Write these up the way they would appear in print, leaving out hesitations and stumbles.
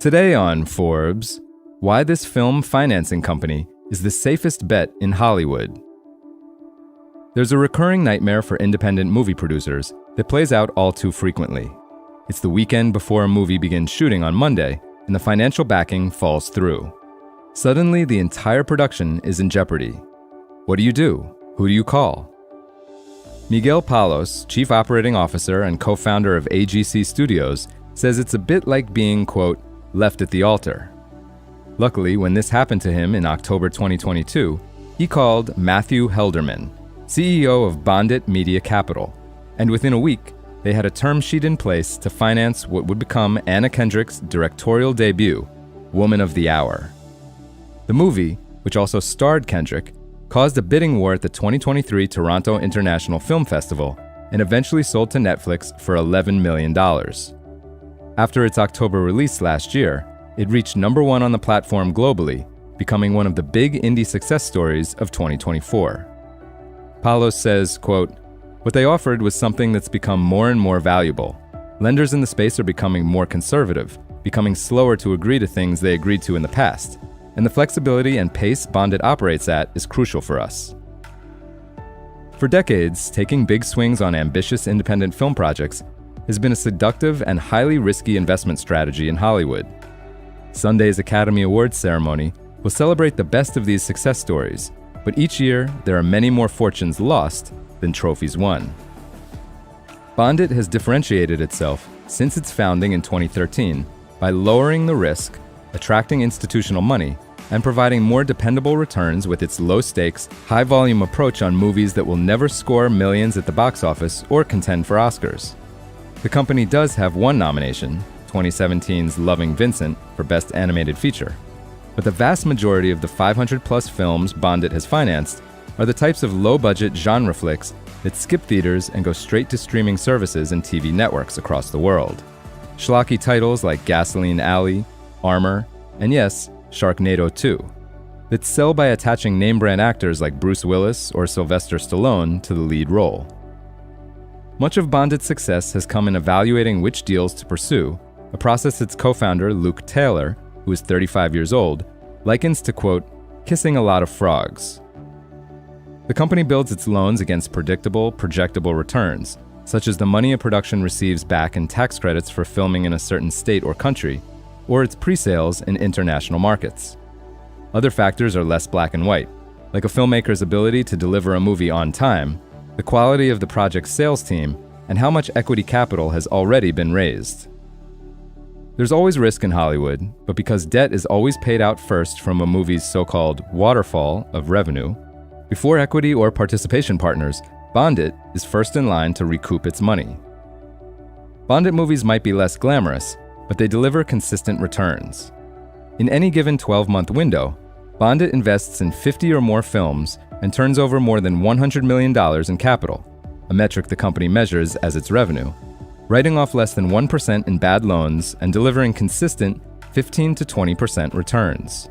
Today on Forbes, why this film financing company is the safest bet in Hollywood. There's a recurring nightmare for independent movie producers that plays out all too frequently. It's the weekend before a movie begins shooting on Monday, and the financial backing falls through. Suddenly, the entire production is in jeopardy. What do you do? Who do you call? Miguel Palos, Chief Operating Officer and co-founder of AGC Studios, says it's a bit like being, quote, left at the altar. Luckily, when this happened to him in October 2022, he called Matthew Helderman, CEO of BondIt Media Capital, and within a week, they had a term sheet in place to finance what would become Anna Kendrick's directorial debut, Woman of the Hour. The movie, which also starred Kendrick, caused a bidding war at the 2023 Toronto International Film Festival and eventually sold to Netflix for $11 million. After its October release last year, it reached #1 on the platform globally, becoming one of the big indie success stories of 2024. Palos says, quote, "What they offered was something that's become more and more valuable. Lenders in the space are becoming more conservative, becoming slower to agree to things they agreed to in the past, and the flexibility and pace BondIt operates at is crucial for us." For decades, taking big swings on ambitious independent film projects has been a seductive and highly risky investment strategy in Hollywood. Sunday's Academy Awards ceremony will celebrate the best of these success stories, but each year there are many more fortunes lost than trophies won. BondIt has differentiated itself since its founding in 2013 by lowering the risk, attracting institutional money, and providing more dependable returns with its low-stakes, high-volume approach on movies that will never score millions at the box office or contend for Oscars. The company does have one nomination, 2017's Loving Vincent, for Best Animated Feature. But the vast majority of the 500-plus films BondIt has financed are the types of low-budget genre flicks that skip theaters and go straight to streaming services and TV networks across the world. Schlocky titles like Gasoline Alley, Armor, and yes, Sharknado 2, that sell by attaching name-brand actors like Bruce Willis or Sylvester Stallone to the lead role. Much of BondIt's success has come in evaluating which deals to pursue, a process its co-founder, Luke Taylor, who is 35 years old, likens to, quote, kissing a lot of frogs. The company builds its loans against predictable, projectable returns, such as the money a production receives back in tax credits for filming in a certain state or country, or its pre-sales in international markets. Other factors are less black and white, like a filmmaker's ability to deliver a movie on time, the quality of the project's sales team, and how much equity capital has already been raised. There's always risk in Hollywood, but because debt is always paid out first from a movie's so-called waterfall of revenue, before equity or participation partners, BondIt is first in line to recoup its money. BondIt movies might be less glamorous, but they deliver consistent returns. In any given 12-month window, BondIt invests in 50 or more films and turns over more than $100 million in capital, a metric the company measures as its revenue, writing off less than 1% in bad loans and delivering consistent 15 to 20% returns.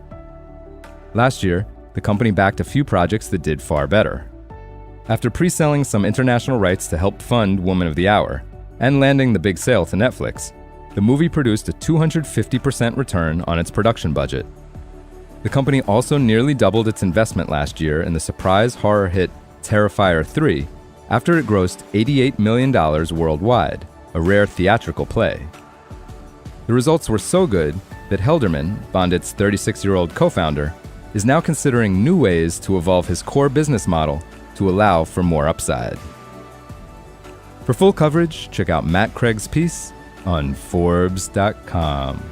Last year, the company backed a few projects that did far better. After pre-selling some international rights to help fund Woman of the Hour and landing the big sale to Netflix, the movie produced a 250% return on its production budget. The company also nearly doubled its investment last year in the surprise horror hit Terrifier 3 after it grossed $88 million worldwide, a rare theatrical play. The results were so good that Helderman, BondIt's 36-year-old co-founder, is now considering new ways to evolve his core business model to allow for more upside. For full coverage, check out Matt Craig's piece on Forbes.com.